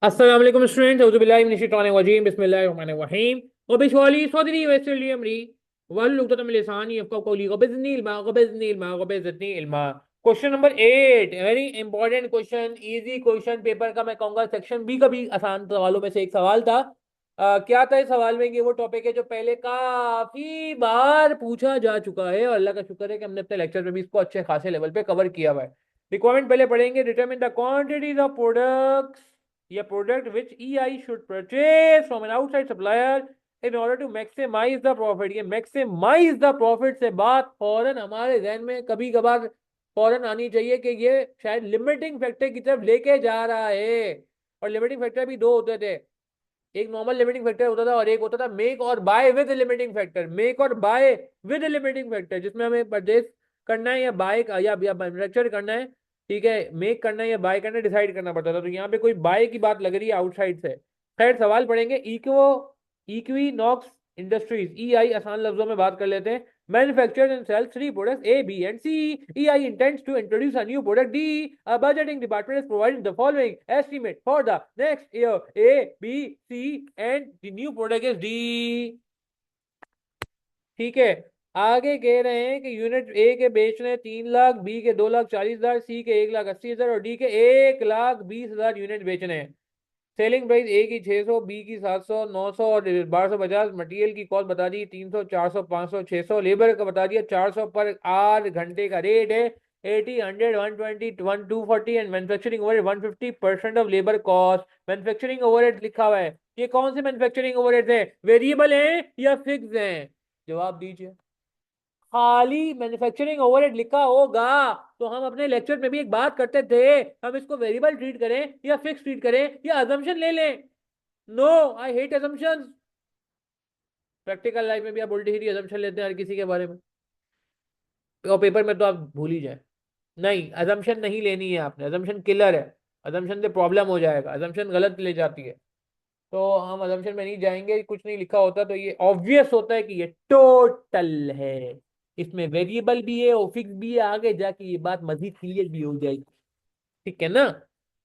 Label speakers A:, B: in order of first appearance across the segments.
A: अस्सलाम वालेकुम स्टूडेंट्स औज़ु बिल्लाहि मिनश शैतानिर रजीम बिस्मिल्लाहिर रहमानिर रहीम व बिशवाली सदरी वयस्सिर अमरी वहलुल उक़दतम मिन लिसानी यफ़क़हू क़ौली ग़बिज़नी इल्मा ग़बिज़नी इल्मा ग़बिज़नी इल्मा। Question number 8, very important question, easy question paper का मैं कहूंगा सेक्शन बी का भी आसान सवालों में से एक सवाल था। क्या था इस सवाल में? ये वो टॉपिक है जो पहले काफी बार पूछा जा चुका है और अल्लाह का शुक्र है कि हमने अपने लेक्चर में भी इसको अच्छे खासे लेवल पे कवर किया हुआ है। रिक्वायरमेंट पहले पढ़ेंगे। Determine the quantities of products या product which E I should purchase from an outside supplier in order to maximise the profit. ये मैक्सिमाइज द प्रॉफिट से बात फौरन हमारे जहन में कभी कभार फौरन आनी चाहिए कि ये शायद लिमिटिंग फैक्टर की तरफ लेके जा रहा है। और लिमिटिंग फैक्टर भी दो होते थे, एक नॉर्मल लिमिटिंग फैक्टर होता था और एक होता था make or buy with limiting factor. Make or buy with limiting factor, जिसमें हमें परचेज करना है या बाय या मैन्युफैक्चर करना है, ठीक है, मेक करना है या बाय करना है, डिसाइड करना पड़ता था। तो यहाँ पे कोई बाय की बात लग रही है आउटसाइड से। खैर सवाल पढ़ेंगे। इक्विनॉक्स इंडस्ट्रीज, ई आई आसान लफ्जों में बात कर लेते हैं, manufactures and sells three products A, B, and C. EI intends to introduce a new product D. A budgeting department is providing the following estimate for the next year: A, B, C, and the new product is D. ठीक है। आगे कह रहे हैं कि unit A के बेचने 3 lakh, B के 2,40,000, सी के 1,80,000 और डी के 1,20,000 यूनिट बेचने हैं। सेलिंग प्राइस ए की 600, बी की 700, 900 और 1250। मटेरियल की कॉस्ट बता दी 300, 400, 500, 600। लेबर का बता दिया 400 पर आर घंटे का रेट है। 80, 100, 120, 240 and manufacturing overhead 150% of labour cost. Manufacturing overhead लिखा हुआ है, ये कौन से मैन्युफैक्चरिंग ओवरहेड है? वेरिएबल है या फिक्स है? जवाब दीजिए। खाली मैन्युफैक्चरिंग ओवरहेड लिखा होगा तो हम अपने लेक्चर में भी एक बात करते थे, हम इसको वेरिएबल ट्रीट करें या फिक्स ट्रीट करें या अजम्पशन ले लें। No, I hate assumptions. Practical life में भी आप उल्टी सीधी अजम्पशन लेते हैं हर किसी के बारे में, और पेपर में तो आप भूल ही जाए। नहीं, अजम्पशन नहीं लेनी है आपने, अजम्पशन किलर है। अजम्पशन से प्रॉब्लम हो जाएगा, अजम्पशन गलत ले जाती है। तो हम अजम्पशन में नहीं जाएंगे। कुछ नहीं लिखा होता तो ये ऑब्वियस होता है कि ये टोटल है, इसमें वेरिएबल भी है और फिक्स भी है। आगे जाके ये बात मजीद क्लियर भी हो जाएगी, ठीक है ना।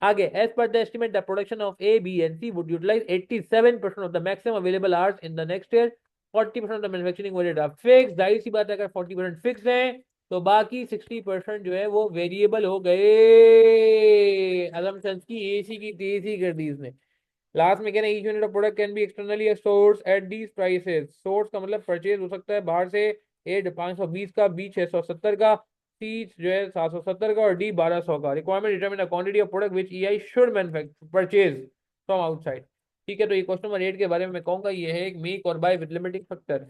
A: आगे, as per the estimate the production of A, B and C would utilize 87% of the maximum available hours in the next year. 40% of the manufacturing overhead are fixed. जाहिर सी बात है, अगर 40% फिक्स है तो बाकी 60% जो है वो वेरिएबल हो गए। असम्पशंस की एसी की तेजी कर दी इसने। लास्ट में कह रहे हैं each unit of product can be externally source at these prices. Source का मतलब परचेज हो सकता है बाहर से। ए 520 का, बी 670 का, सी जो है 770 का और डी 1200 का। Requirement determine the quantity of product which E I should manufacture purchase from outside. ठीक है, तो ये क्वेश्चन नंबर 8 के बारे में मैं कहूंगा ये है एक make or buy with limiting factor.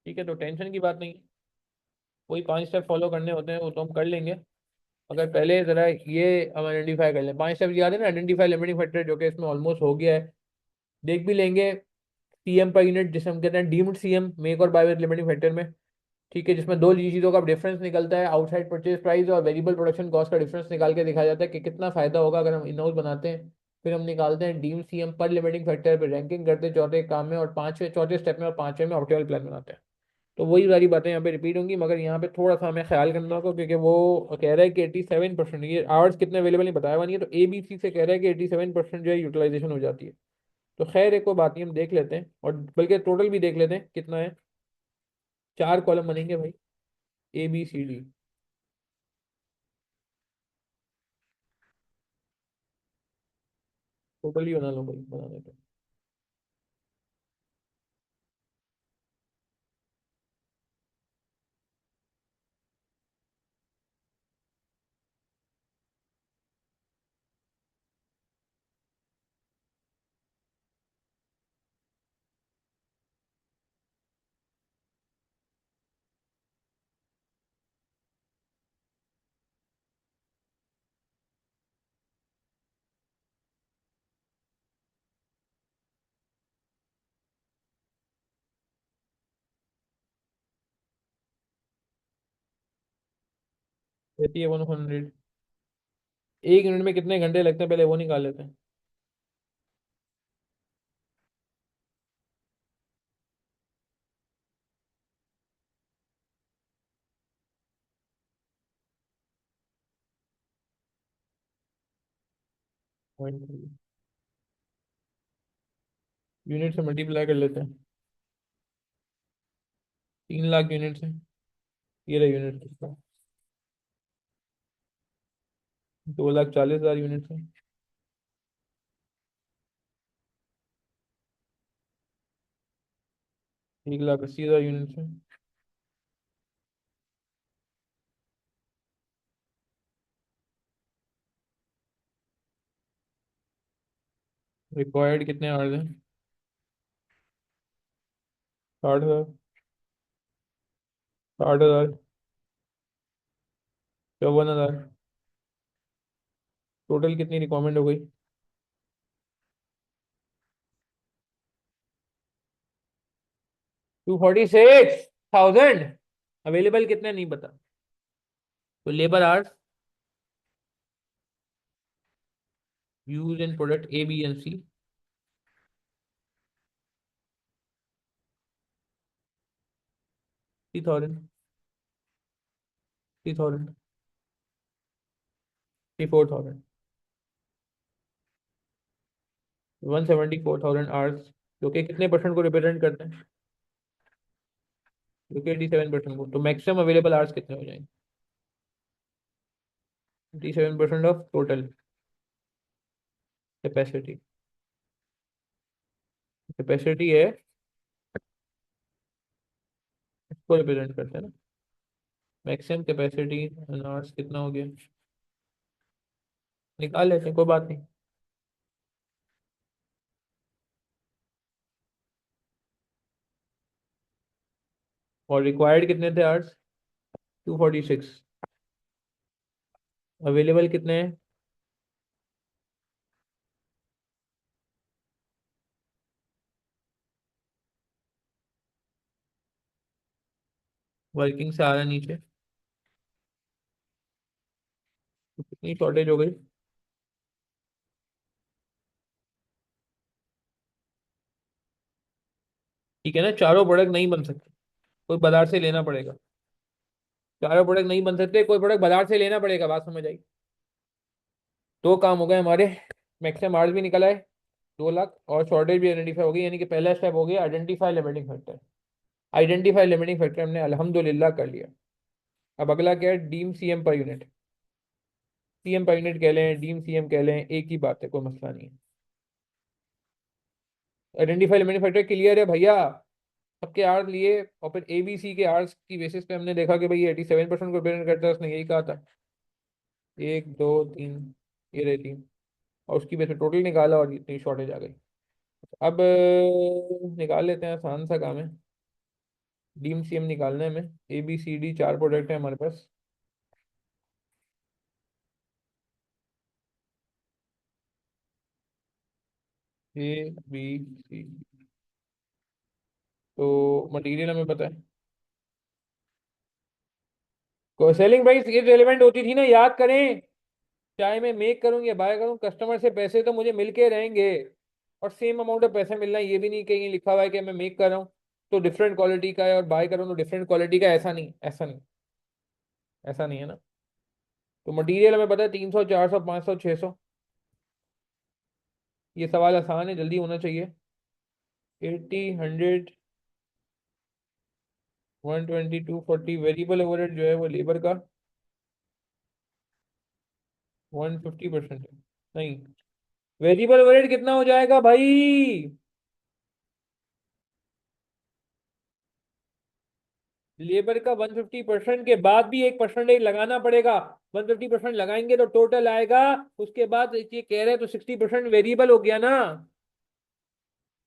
A: ठीक है, तो टेंशन की बात नहीं है। कोई 5 स्टेप फॉलो करने होते हैं वो तो हम कर लेंगे। अगर पहले जरा ये हम आइडेंटिफाई कर लें, 5 स्टेप याद है ना, आइडेंटिफाई लिमिटिंग फैक्टर, जो कि इसमें ऑलमोस्ट हो गया है। देख भी लेंगे सीएम पर यूनिट, जिसे हम कहते हैं deemed CM, make or buy with limiting factor में। ठीक है, जिसमें दो चीजों का डिफरेंस निकलता है, आउटसाइड परचेज प्राइस और वेरिएबल प्रोडक्शन कॉस्ट का डिफरेंस निकाल के दिखाया जाता है कि कितना फायदा होगा अगर हम इन हाउस बनाते हैं। फिर हम निकालते हैं डीम्ड सीएम पर लिमिटिंग फैक्टर पर, रैंकिंग करते हैं चौथे काम में और पांचवें चौथे स्टेप में और पांचवें में ऑप्टिमल प्लान बनाते हैं। तो वही सारी बातें यहाँ पे रिपीट होंगी, मगर यहाँ पे थोड़ा सा हमें ख्याल करना होगा क्योंकि वो कह रहा है कि 87%, ये आवर्स कितने अवेलेबल नहीं बताया हुआ नहीं है, तो ए बी सी से कह रहा है कि 87% जो है यूटिलाइजेशन हो जाती है। तो खैर एक कोई बात नहीं, हम देख लेते हैं और बल्कि टोटल भी देख लेते हैं कितना है। 4 कॉलम बनेंगे भाई, A B C D. Total ही बना लो भाई, बना लेते हैं। कहती है 100। एक यूनिट में कितने घंटे लगते हैं पहले वो निकाल लेते हैं। यूनिट से मल्टीप्लाई कर लेते हैं। 3 लाख यूनिट से। ये रहा यूनिट इसका। 2,40,000 यूनिट से। 1,80,000 यूनिट से। रिक्वायर्ड कितने आवर्स हैं? 60,000। 60,000। 54,000। टोटल कितनी रिक्वायरमेंट हो गई? 246,000। अवेलेबल कितने नहीं पता। तो labour hours use in product A B and C. 3,000। 3,000। 4,000। 174,000 hours, जो कि कितने परसेंट को रिप्रेजेंट करते हैं? जो कि 87% को। तो मैक्सिमम अवेलेबल आवर्स कितने हो जाएंगे? 87% ऑफ टोटल कैपेसिटी। कैपेसिटी है, इसको रिप्रेजेंट करते हैं ना। मैक्सिमम कैपेसिटी आवर्स कितना हो गया, निकाल लेते हैं, कोई बात नहीं। और रिक्वायर्ड कितने थे आवर्स? 246। अवेलेबल कितने हैं? वर्किंग से आ रहा है नीचे। तो कितनी शॉर्टेज हो गई? ठीक है ना, चारों प्रोडक्ट नहीं बन सकते, कोई बाजार से लेना पड़ेगा। चारों प्रोडक्ट नहीं बन सकते, कोई प्रोडक्ट बाजार से लेना पड़ेगा, बात समझ आई? दो काम हो गए हमारे। मैक्सिमम आर्स भी निकला है 2 लाख, और शॉर्टेज भी आइडेंटिफाई हो गई, यानी कि पहला स्टेप हो गया identify limiting factor. Identify limiting factor हमने अल्हम्दुलिल्लाह कर लिया। अब अगला क्या है? Deem CM per unit. CM per unit कह लें, डीम सीएम कह लें, एक ही बात है, कोई मसला नहीं है। आइडेंटिफाई लिमिटिंग फैक्टर क्लियर है भैया? सबके आर्स लिए, और फिर एबीसी के आर्स की बेसिस पे हमने देखा कि भाई 87% को रिप्रेजेंट करता है, उसने यही कहा था। 1 2 3, ये रहे 3। और उसकी बेस पे टोटल निकाला और इतनी शॉर्टेज आ गई। अब निकाल लेते हैं, आसान सा काम है। डीम सीएम निकालने में A B C D 4 product है हमारे पास। ए बी सी। तो मटेरियल हमें पता है। सेलिंग प्राइस ये रेलिवेंट होती थी ना, याद करें। चाहे मैं मेक करूँ या बाय करूँ, कस्टमर से पैसे तो मुझे मिल के रहेंगे। और सेम अमाउंट ऑफ पैसे मिलना है, ये भी नहीं कहीं लिखा हुआ है कि मैं मेक कर रहा हूँ तो डिफरेंट क्वालिटी का है, और बाय कर रहा हूँ तो डिफरेंट क्वालिटी का है। ऐसा नहीं, ऐसा नहीं। ऐसा नहीं है ना। तो मटेरियल हमें पता है 300 400 500 600। ये सवाल आसान है, जल्दी होना चाहिए। 80 100 120 240। वेरिएबल ओवरहेड जो है वो लेबर का 150% है। नहीं, वेरिएबल ओवरहेड कितना हो जाएगा भाई? लेबर का 150% के बाद भी एक परसेंटेज लगाना पड़ेगा। 150% लगाएंगे तो टोटल आएगा। उसके बाद ये कह रहे हैं तो 60% वेरिएबल हो गया ना।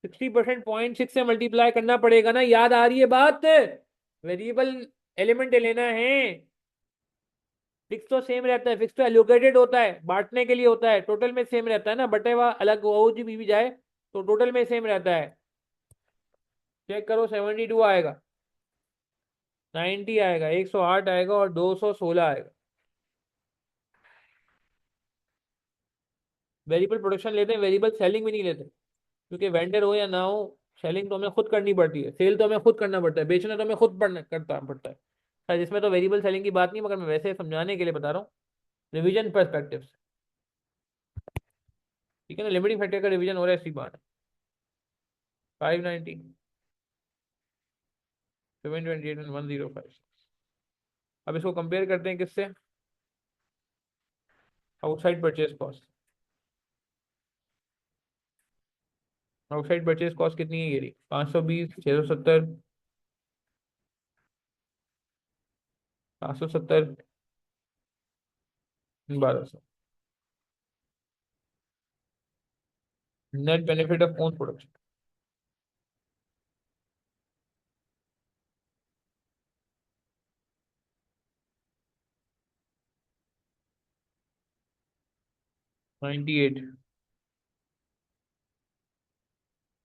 A: 60% 0.6 से मल्टीप्लाई करना पड़ेगा ना, याद आ रही है बात? वेरिएबल एलिमेंट लेना है। फिक्स तो सेम रहता है, फिक्स तो एलोकेटेड होता है, बांटने के लिए होता है, टोटल में सेम रहता है ना, बटे हुआ अलग वो जी भी जाए तो टोटल में सेम रहता है। चेक करो, 72 आएगा, 90 आएगा, 108 आएगा, और 216 आएगा। वेरिएबल प्रोडक्शन लेते हैं, वेरिएबल सेलिंग भी नहीं लेते। क्योंकि वेंडर हो या ना हो, सेलिंग तो हमें खुद करनी पड़ती है, सेल तो हमें खुद करना पड़ता है, बेचना तो हमें खुद पड़ना करता पड़ता है। शायद इसमें तो वेरिएबल सेलिंग की बात नहीं, मगर मैं वैसे समझाने के लिए बता रहा हूँ, रिवीजन परस्पेक्टिव से। ठीक है ना, लिमिटिंग फैक्टर का रिवीजन हो रहा है, इसी बार 590, 728 एंड 1056। अब इसको कंपेयर करते हैं किससे, outside purchase cost. Outside purchase cost कितनी है, ये रही 520, 670, 570, 1200। Net benefit of own production, 98,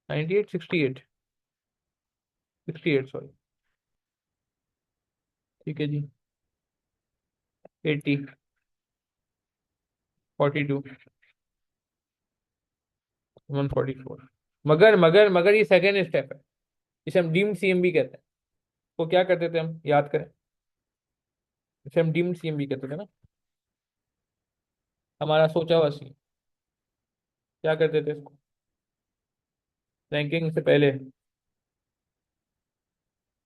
A: 98, 68, 68 sorry. ठीक है जी। 80, 42, 144। मगर ये सेकेंड स्टेप है, इसे हम डीम्ड सीएमबी कहते हैं। तो क्या करते थे हम, याद करें, इसे हम डीम्ड सीएमबी कहते थे ना, हमारा सोचा हुआ सीन। क्या करते थे इसको, रैंकिंग से पहले,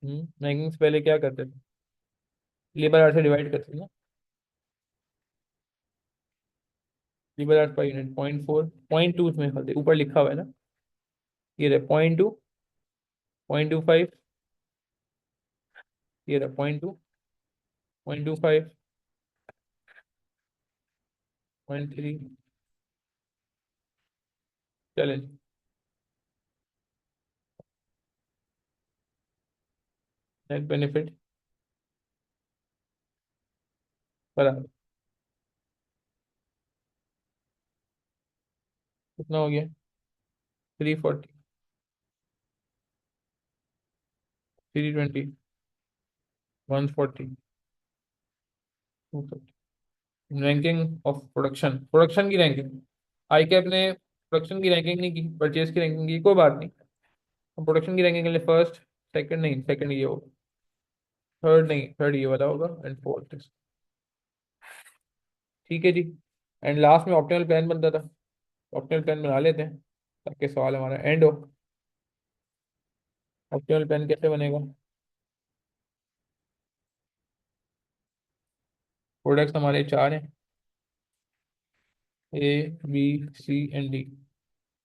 A: रैंकिंग से पहले क्या करते थे, लेबर आवर से डिवाइड करते थे ना। लेबर आवर पर यूनिट 0.4, 0.2 इसमें खाते ऊपर लिखा हुआ है ना, ये रहे 0.2, 0.25, ये रहा 0.2, 0.25, 0.3। चलें, नेट बेनिफिट बराबर कितना हो गया, 340, 320, 140, 250। रैंकिंग ऑफ प्रोडक्शन, प्रोडक्शन की रैंकिंग, आई कैप ने प्रोडक्शन की रैंकिंग नहीं की, परचेज की रैंकिंग की, कोई बात नहीं। हम प्रोडक्शन की रैंकिंग के लिए फर्स्ट, सेकंड नहीं, सेकंड ये होगा, थर्ड नहीं, थर्ड ये वाला होगा, एंड फोर्थ। ठीक है जी। एंड लास्ट में ऑप्टिमल प्लान बनता था, ऑप्टिमल प्लान बना लेते हैं ताकि सवाल हमारा एंड हो। ऑप्टिमल प्लान कैसे बनेगा, प्रोडक्ट्स हमारे चार हैं, A, B, C and D.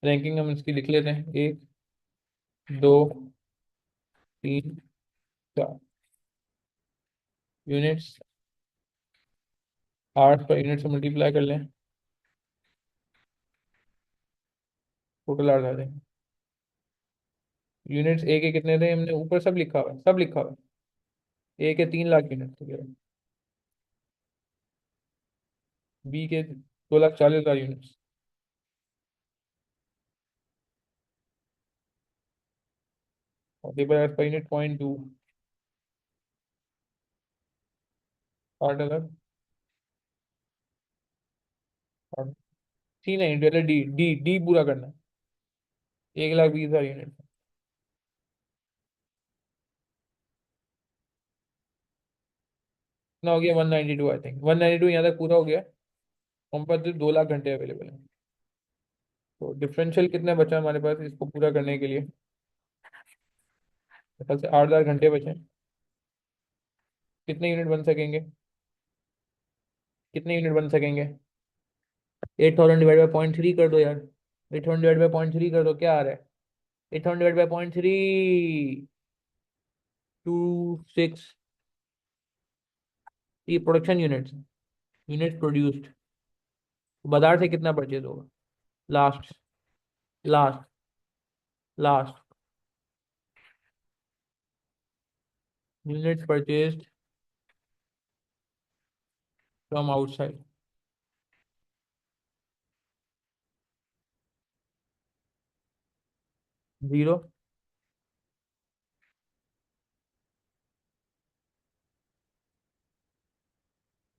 A: Ranking हम इसकी लिख लेते हैं, एक, दो, तीन, चार। यूनिट्स 8 पर यूनिट से मल्टीप्लाई कर लें, टोटल 8 आ जाएंगे। यूनिट्स ए के कितने थे, हमने ऊपर सब लिखा हुआ है, सब लिखा हुआ है। ए के 3 लाख यूनिट थे, बी के 2,40,000 यूनिट्स, और लेबर पर यूनिट 0.2, 8,000। सी नहीं, पहले डी, डी डी पूरा करना है, 1,20,000 यूनिट। कितना हो गया, 192, आई थिंक 192 यहाँ तक पूरा हो गया। हम पास 2 लाख घंटे अवेलेबल है, तो डिफरेंशियल कितना बचा हमारे पास इसको पूरा करने के लिए, मेरे ख्याल से 8,000 घंटे बचे हैं। कितने यूनिट बन सकेंगे, कितने यूनिट बन सकेंगे, 8,000 डिवाइड बाई 0.3 कर दो यार, 8,000 डिवाइड बाई 0.3 कर दो, क्या आ रहा है, 8,000 डिवाइड बाई 0.3, 26। ये प्रोडक्शन यूनिट्स, यूनिट प्रोड्यूस्ड, बाजार से कितना परचेज होगा, last, last, last, units purchased from outside, 0,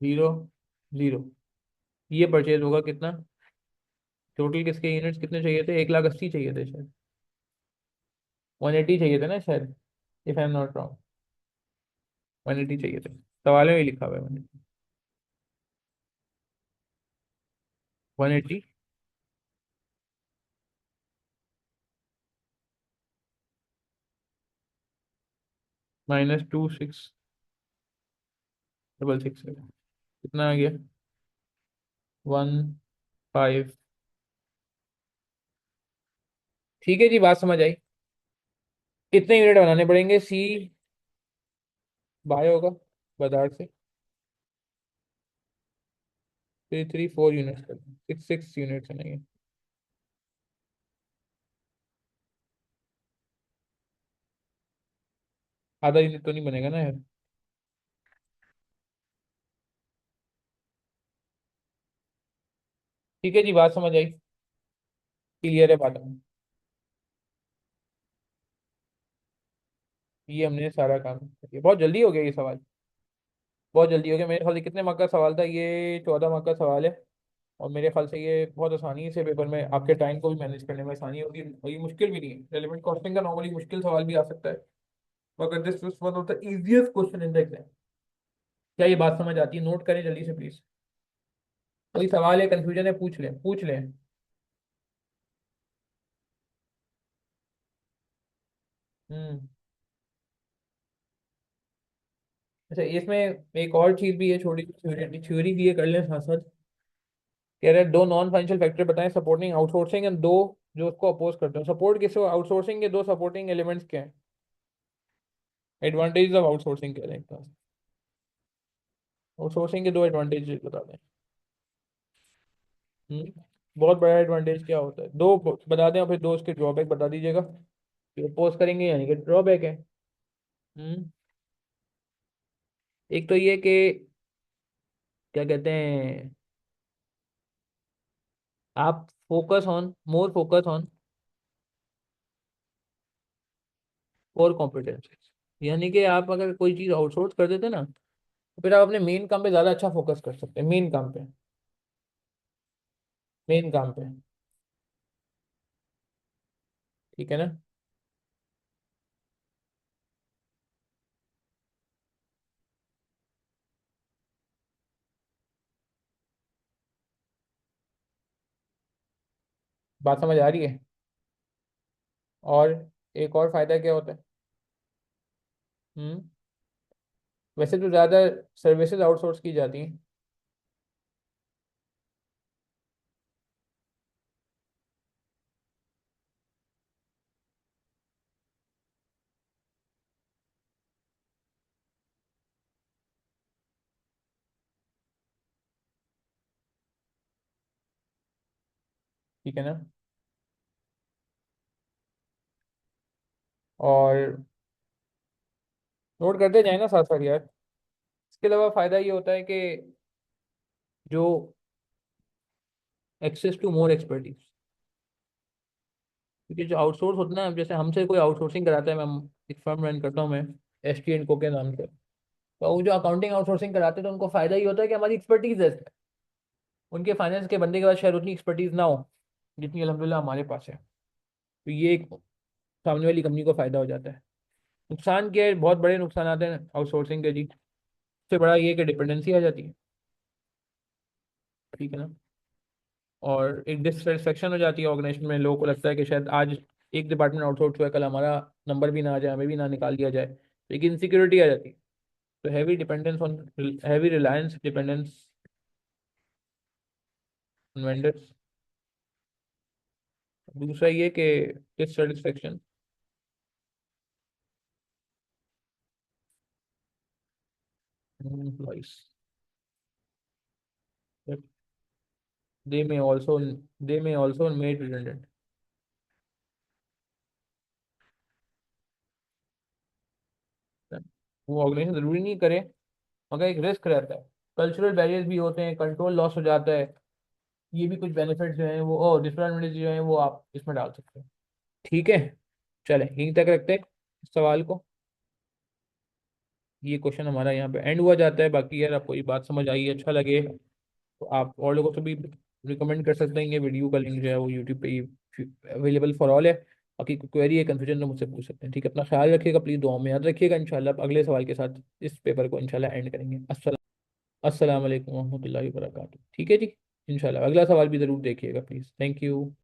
A: 0, 0। ये परचेज होगा कितना, टोटल किसके यूनिट्स कितने चाहिए थे, 1,80,000 चाहिए थे शायद, 180 चाहिए थे ना शायद, if I am not wrong, 180 चाहिए थे, सवाल में ही लिखा हुआ है मैंने, 180। -2 6 6 कितना आ गया? 1 5। ठीक है जी, बात समझ आई। कितने यूनिट बनाने पड़ेंगे? सी बाय होगा बाजार से। 3 3 4 यूनिट्स कर 6 6 यूनिट्स बनेंगे। आधा यूनिट तो नहीं बनेगा ना यार। ठीक है जी, बात समझ आई। क्लियर है बात में। ये हमने सारा काम कर दिया। बहुत जल्दी हो गया ये सवाल। बहुत जल्दी हो गया मेरे ख्याल से। कितने मार्क का सवाल था ये? 14 मार्क का सवाल है। और मेरे ख्याल से ये बहुत आसानी से पेपर में आपके टाइम को भी मैनेज करने में आसानी होगी, और ये मुश्किल भी नहीं है। रेलिवेंट कॉस्टिंग का नॉर्मली मुश्किल सवाल भी आ सकता है, मगर this is one of the easiest question in the exam. क्या ये बात समझ आती है? नोट करें जल्दी से प्लीज। कोई सवाल है, कंफ्यूजन है, पूछ लें पूछ लें। हम्म। अच्छा, इसमें एक और चीज भी है, छोटी सी थ्योरी भी है, कर लें साथ साथ। कह रहे हैं दो नॉन फाइनेंशियल फैक्टर बताएं सपोर्टिंग आउटसोर्सिंग, एंड दो जो उसको अपोज करते हैं। सपोर्ट किसको? आउटसोर्सिंग के दो सपोर्टिंग एलिमेंट्स क्या हैं? एडवांटेज ऑफ आउटसोर्सिंग कह रहे हैं। आउटसोर्सिंग के दो एडवांटेज बता दें। बहुत बड़ा एडवांटेज क्या होता है? दो बता दें और फिर दो उसके ड्रॉबैक बता दीजिएगा। फिर अपोज करेंगे यानी कि ड्रॉबैक है। हम्म। एक तो ये कि क्या कहते हैं, आप focus on more focus on और कॉम्पिटेंस। यानी कि आप अगर कोई चीज़ आउटसोर्स कर देते ना, तो फिर आप अपने मेन काम पे ज़्यादा अच्छा फोकस कर सकते हैं। मेन काम पे। मेन काम पे। ठीक है ना? बात समझ आ रही है? और एक और फायदा क्या होता है? हम्म। वैसे तो ज़्यादा सर्विसेज आउटसोर्स की जाती हैं। ठीक है ना? और नोट करते जाए ना साथ साथ यार। इसके अलावा फायदा ये होता है कि जो एक्सेस टू मोर एक्सपर्टीज। क्योंकि जो आउटसोर्स होता है ना, जैसे हमसे कोई आउटसोर्सिंग कराता है, मैं एक फर्म रन करता हूँ मैं, ST&Co के नाम से। तो वो जो अकाउंटिंग आउटसोर्सिंग कराते हैं, तो उनको फायदा ये होता है कि हमारी एक्सपर्टीज है। उनके फाइनेंस के बंदे के पास शायद उतनी एक्सपर्टीज ना हो जितनी अल्हम्दुलिल्लाह हमारे पास है। तो ये एक सामने वाली कंपनी को फायदा हो जाता है। नुकसान क्या है? बहुत बड़े नुकसान आते हैं आउटसोर्सिंग के जी। सबसे बड़ा ये है कि डिपेंडेंसी आ जाती है। ठीक है ना? और एक डिससेटिस्फेक्शन हो जाती है ऑर्गेनाइजेशन में। लोगों को लगता है कि शायद आज एक डिपार्टमेंट आउटसोर्स हुआ है, कल हमारा नंबर भी ना आ जाए, हमें भी ना निकाल दिया जाए। लेकिन इनसिक्योरिटी आ जाती है। तो heavy Reliance dependence on vendors. दूसरा ये कि dissatisfaction employees, they may also they may also made redundant। वो ऑर्गेनाइजेशन जरूरी नहीं करे, मगर एक रिस्क रहता है। कल्चरल बैरियर्स भी होते हैं, कंट्रोल लॉस हो जाता है। ये भी कुछ बेनिफिट जो हैं वो, और डिसएडवांटेज जो हैं वो आप इसमें डाल सकते हैं। ठीक है, चले यहीं तक रखते हैं इस सवाल को। ये क्वेश्चन हमारा यहाँ पे एंड हुआ जाता है। बाकी यार आपको ये बात समझ आई, अच्छा लगे तो आप और लोगों से भी रिकमेंड कर सकते हैं। ये वीडियो का लिंक जो है वो यूट्यूब पे ही अवेलेबल फॉर ऑल है। बाकी कोई क्वेरी है, कन्फ्यूजन तो मुझसे पूछ सकते हैं। ठीक है, अपना ख्याल रखिएगा प्लीज़, दुआ में याद रखिएगा। इंशाल्लाह अगले सवाल के साथ इस पेपर को इंशाल्लाह एंड करेंगे। अस्सलाम वालेकुम रहमतुल्लाहि व बरकातुहू। ठीक है जी। इंशाल्लाह अगला सवाल भी ज़रूर देखिएगा प्लीज़। Thank you.